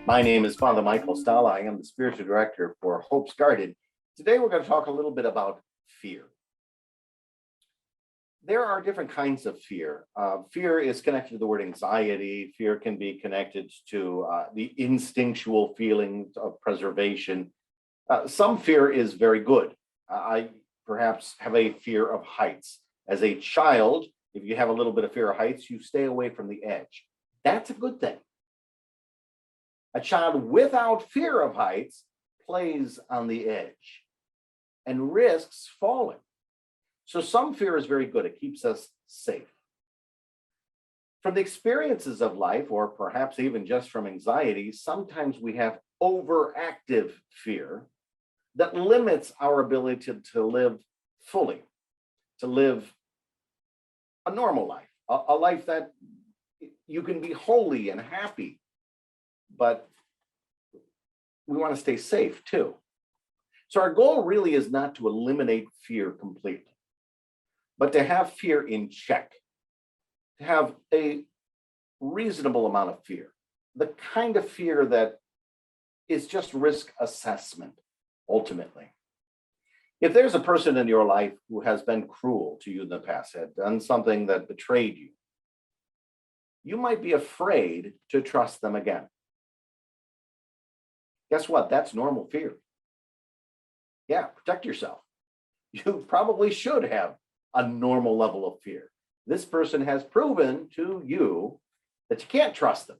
My name is Father Michael Stalla. I am the spiritual director for Hope's Garden. Today, we're going to talk a little bit about fear. There are different kinds of fear. Fear is connected to the word anxiety. Fear can be connected to the instinctual feelings of preservation. Some fear is very good. I perhaps have a fear of heights. As a child, if you have a little bit of fear of heights, you stay away from the edge. That's a good thing. A child without fear of heights plays on the edge and risks falling. So some fear is very good. It keeps us safe. From the experiences of life, or perhaps even just from anxiety, sometimes we have overactive fear that limits our ability to live fully, to live a normal life, a life that you can be holy and happy. But we want to stay safe too. So our goal really is not to eliminate fear completely, but to have fear in check, to have a reasonable amount of fear, the kind of fear that is just risk assessment, ultimately. If there's a person in your life who has been cruel to you in the past, had done something that betrayed you, you might be afraid to trust them again. Guess what? That's normal fear. Yeah, protect yourself. You probably should have a normal level of fear. This person has proven to you that you can't trust them.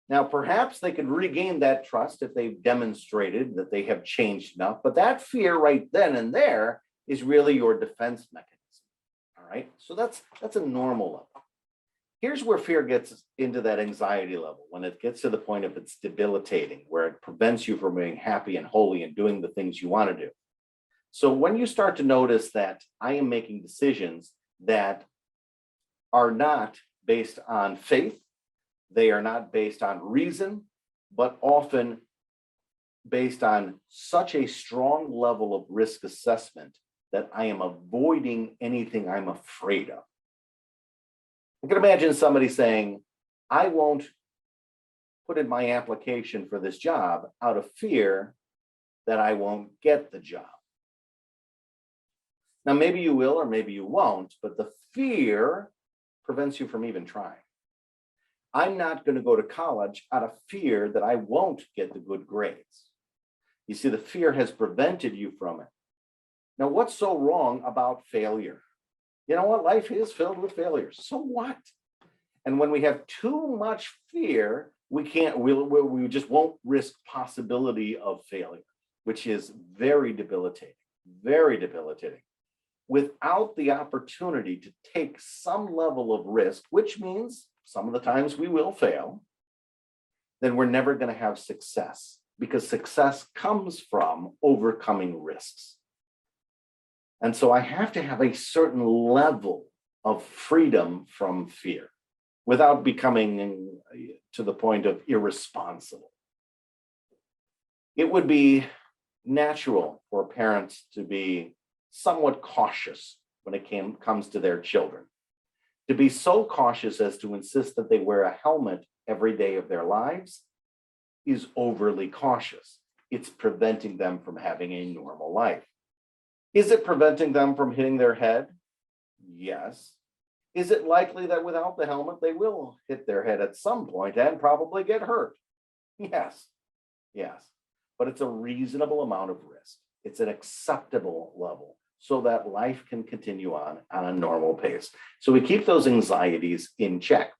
Now, perhaps they could regain that trust if they've demonstrated that they have changed enough, but that fear right then and there is really your defense mechanism. All right, so that's a normal level. Here's where fear gets into that anxiety level, when it gets to the point of it's debilitating, where it prevents you from being happy and holy and doing the things you want to do. So when you start to notice that I am making decisions that are not based on faith, they are not based on reason, but often based on such a strong level of risk assessment that I am avoiding anything I'm afraid of. I can imagine somebody saying, I won't put in my application for this job out of fear that I won't get the job. Now, maybe you will, or maybe you won't, but the fear prevents you from even trying. I'm not going to go to college out of fear that I won't get the good grades. You see, the fear has prevented you from it. Now, what's so wrong about failure? You know what? Life is filled with failures. So what? And when we have too much fear, we just won't risk possibility of failure, which is very debilitating, very debilitating. Without the opportunity to take some level of risk, which means some of the times we will fail, then we're never going to have success, because success comes from overcoming risks. And so I have to have a certain level of freedom from fear without becoming to the point of irresponsible. It would be natural for parents to be somewhat cautious when it comes to their children. To be so cautious as to insist that they wear a helmet every day of their lives is overly cautious. It's preventing them from having a normal life. Is it preventing them from hitting their head? Yes. Is it likely that without the helmet, they will hit their head at some point and probably get hurt? Yes. Yes. But it's a reasonable amount of risk. It's an acceptable level so that life can continue on a normal pace. So we keep those anxieties in check.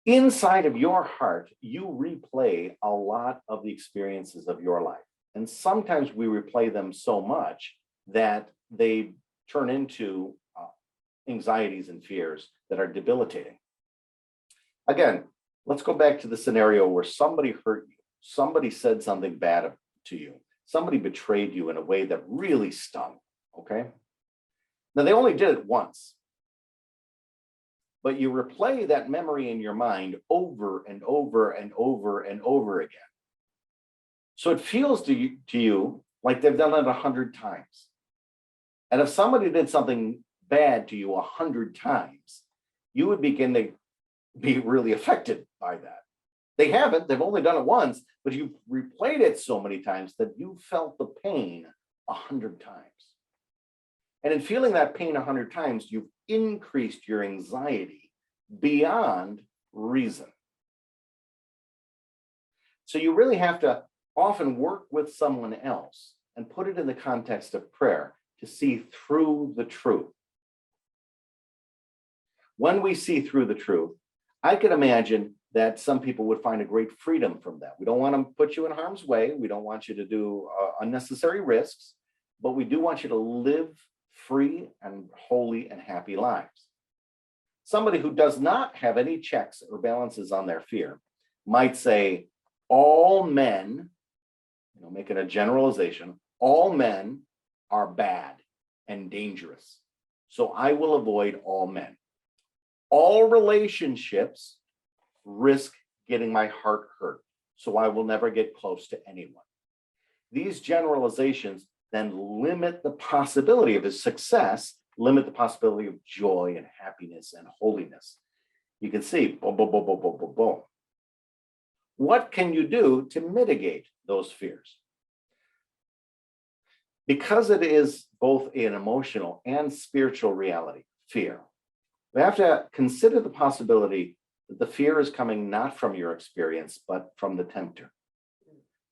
Inside of your heart, you replay a lot of the experiences of your life. And sometimes we replay them so much that they turn into anxieties and fears that are debilitating. Again, let's go back to the scenario where somebody hurt you, somebody said something bad to you, somebody betrayed you in a way that really stung, okay? Now, they only did it once, but you replay that memory in your mind over and over and over and over again. So it feels to you like they've done it 100 times. And if somebody did something bad to you 100 times, you would begin to be really affected by that. They haven't, they've only done it once, but you've replayed it so many times that you felt the pain 100 times. And in feeling that pain 100 times, you've increased your anxiety beyond reason. So you really have to often work with someone else and put it in the context of prayer to see through the truth. When we see through the truth, I can imagine that some people would find a great freedom from that. We don't want to put you in harm's way. We don't want you to do unnecessary risks, but we do want you to live free and holy and happy lives. Somebody who does not have any checks or balances on their fear might say, all men, making a generalization, all men are bad and dangerous. So I will avoid all men. All relationships risk getting my heart hurt. So I will never get close to anyone. These generalizations then limit the possibility of his success, limit the possibility of joy and happiness and holiness. You can see, boom, boom, boom, boom, boom, boom, boom. What can you do to mitigate those fears? Because it is both an emotional and spiritual reality, fear, we have to consider the possibility that the fear is coming not from your experience, but from the tempter.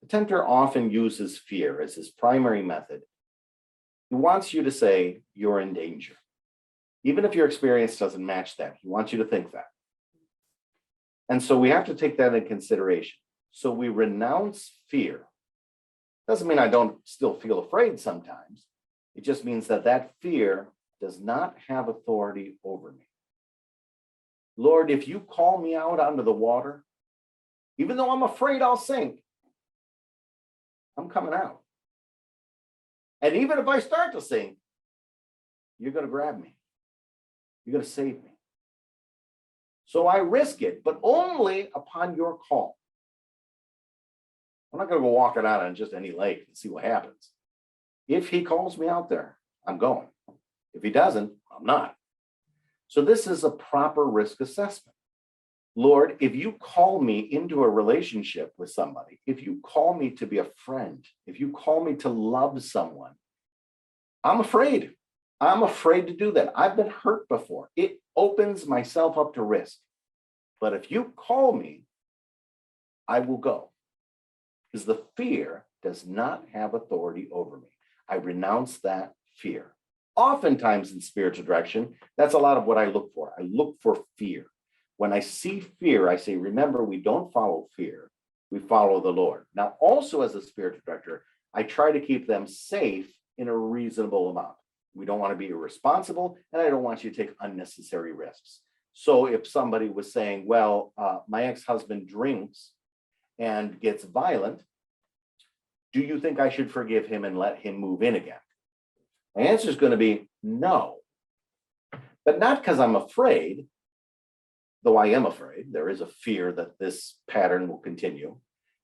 The tempter often uses fear as his primary method. He wants you to say you're in danger. Even if your experience doesn't match that, he wants you to think that. And so we have to take that in consideration. So we renounce fear. Doesn't mean I don't still feel afraid sometimes. It just means that that fear does not have authority over me. Lord, if you call me out onto the water, even though I'm afraid I'll sink, I'm coming out. And even if I start to sink, you're going to grab me. You're going to save me. So I risk it, but only upon your call. I'm not going to go walking out on just any lake and see what happens. If he calls me out there, I'm going. If he doesn't, I'm not. So this is a proper risk assessment. Lord, if you call me into a relationship with somebody, if you call me to be a friend, if you call me to love someone, I'm afraid. I'm afraid to do that. I've been hurt before. It opens myself up to risk. But if you call me, I will go. Because the fear does not have authority over me. I renounce that fear. Oftentimes in spiritual direction, that's a lot of what I look for. I look for fear. When I see fear, I say, remember, we don't follow fear. We follow the Lord. Now, also as a spiritual director, I try to keep them safe in a reasonable amount. We don't want to be irresponsible, and I don't want you to take unnecessary risks. So if somebody was saying, well, my ex-husband drinks and gets violent, do you think I should forgive him and let him move in again? My answer is going to be no. But not because I'm afraid, though I am afraid. There is a fear that this pattern will continue,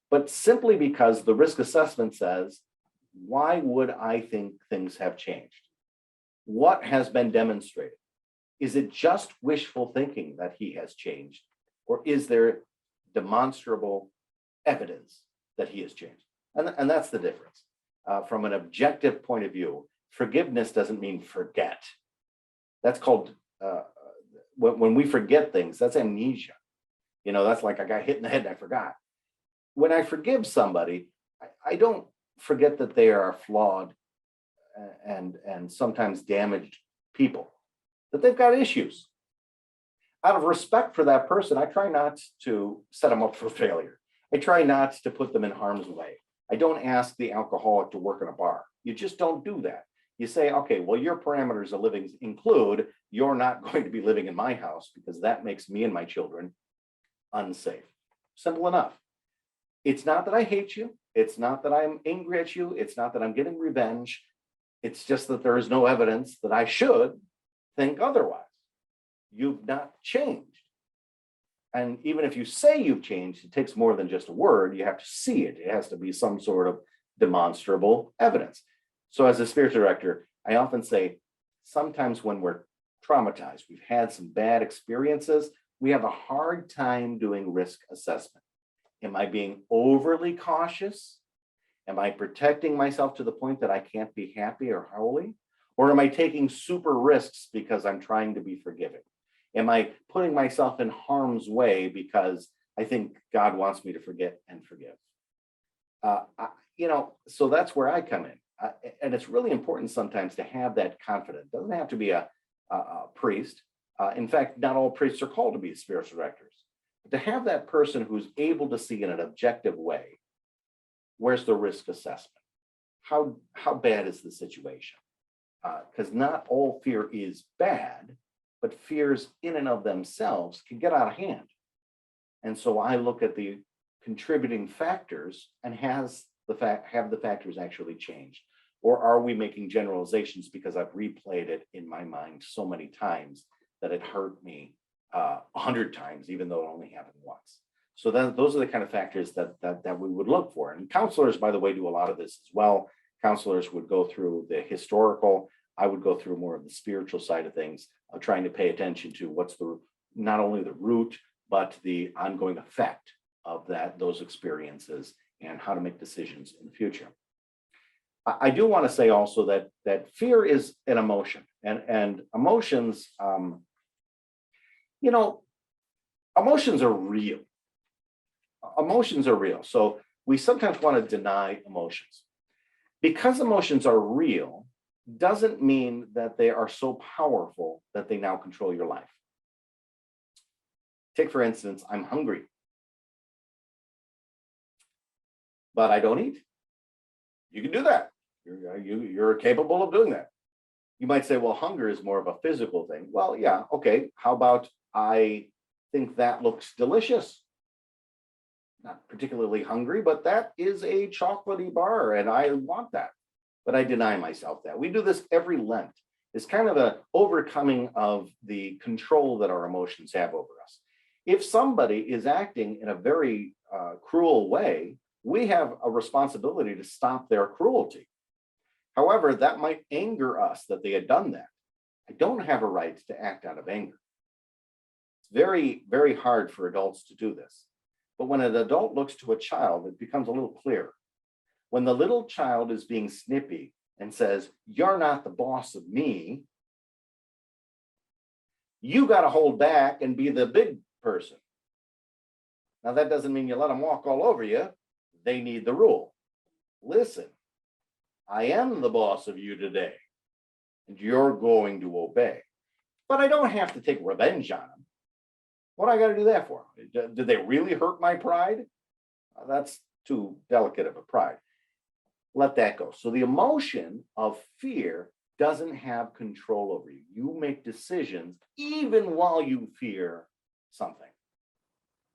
but simply because the risk assessment says, why would I think things have changed? What has been demonstrated? Is it just wishful thinking that he has changed? Or is there demonstrable evidence that he has changed? And that's the difference. From an objective point of view, forgiveness doesn't mean forget. That's called, when we forget things, that's amnesia. That's like I got hit in the head and I forgot. When I forgive somebody, I don't forget that they are flawed and sometimes damaged people, that they've got issues. Out of respect for that person, I try not to set them up for failure. I try not to put them in harm's way. I don't ask the alcoholic to work in a bar. You just don't do that. You say, okay, well, your parameters of living include you're not going to be living in my house because that makes me and my children unsafe. Simple enough. It's not that I hate you. It's not that I'm angry at you. It's not that I'm getting revenge. It's just that there is no evidence that I should think otherwise. You've not changed. And even if you say you've changed, it takes more than just a word. You have to see it. It has to be some sort of demonstrable evidence. So as a spiritual director, I often say, sometimes when we're traumatized, we've had some bad experiences, we have a hard time doing risk assessment. Am I being overly cautious? Am I protecting myself to the point that I can't be happy or holy? Or am I taking super risks because I'm trying to be forgiving? Am I putting myself in harm's way because I think God wants me to forget and forgive? So that's where I come in. And it's really important sometimes to have that confidence. It doesn't have to be a priest. In fact, not all priests are called to be spiritual directors. But to have that person who's able to see in an objective way, where's the risk assessment? How bad is the situation? Because not all fear is bad, but fears in and of themselves can get out of hand. And so I look at the contributing factors and have the factors actually changed? Or are we making generalizations because I've replayed it in my mind so many times that it hurt me 100 times, even though it only happened once? So those are the kind of factors that we would look for. And counselors, by the way, do a lot of this as well. Counselors would go through the historical. I would go through more of the spiritual side of things, trying to pay attention to what's not only the root, but the ongoing effect of those experiences and how to make decisions in the future. I do want to say also that fear is an emotion, and emotions, emotions are real. Emotions are real. So we sometimes want to deny emotions. Because emotions are real doesn't mean that they are so powerful that they now control your life. Take, for instance, I'm hungry, but I don't eat. You can do that. You're capable of doing that. You might say, well, hunger is more of a physical thing. Well, yeah, okay. How about I think that looks delicious? Not particularly hungry, but that is a chocolatey bar and I want that. But I deny myself that. We do this every Lent. It's kind of an overcoming of the control that our emotions have over us. If somebody is acting in a very cruel way, we have a responsibility to stop their cruelty. However, that might anger us that they had done that. I don't have a right to act out of anger. It's very, very hard for adults to do this. But when an adult looks to a child, it becomes a little clearer. When the little child is being snippy and says, "You're not the boss of me," you got to hold back and be the big person. Now, that doesn't mean you let them walk all over you. They need the rule. Listen, I am the boss of you today, and you're going to obey. But I don't have to take revenge on them. What do I got to do that for? Did they really hurt my pride? That's too delicate of a pride. Let that go. So the emotion of fear doesn't have control over you. You make decisions even while you fear something.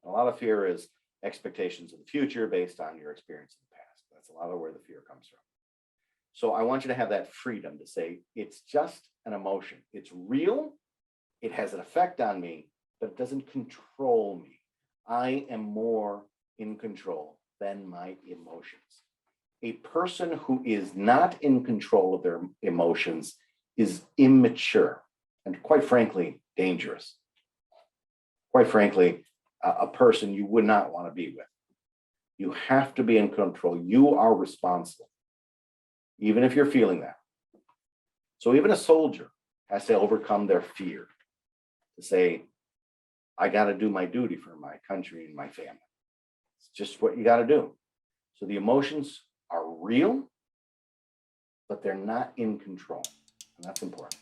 A lot of fear is expectations of the future based on your experience in the past. That's a lot of where the fear comes from. So I want you to have that freedom to say, it's just an emotion. It's real. It has an effect on me, but it doesn't control me. I am more in control than my emotions. A person who is not in control of their emotions is immature and, quite frankly, dangerous. Quite frankly, a person you would not want to be with. You have to be in control. You are responsible, even if you're feeling that. So even a soldier has to overcome their fear to say, I got to do my duty for my country and my family. It's just what you got to do. So the emotions are real, but they're not in control. And that's important.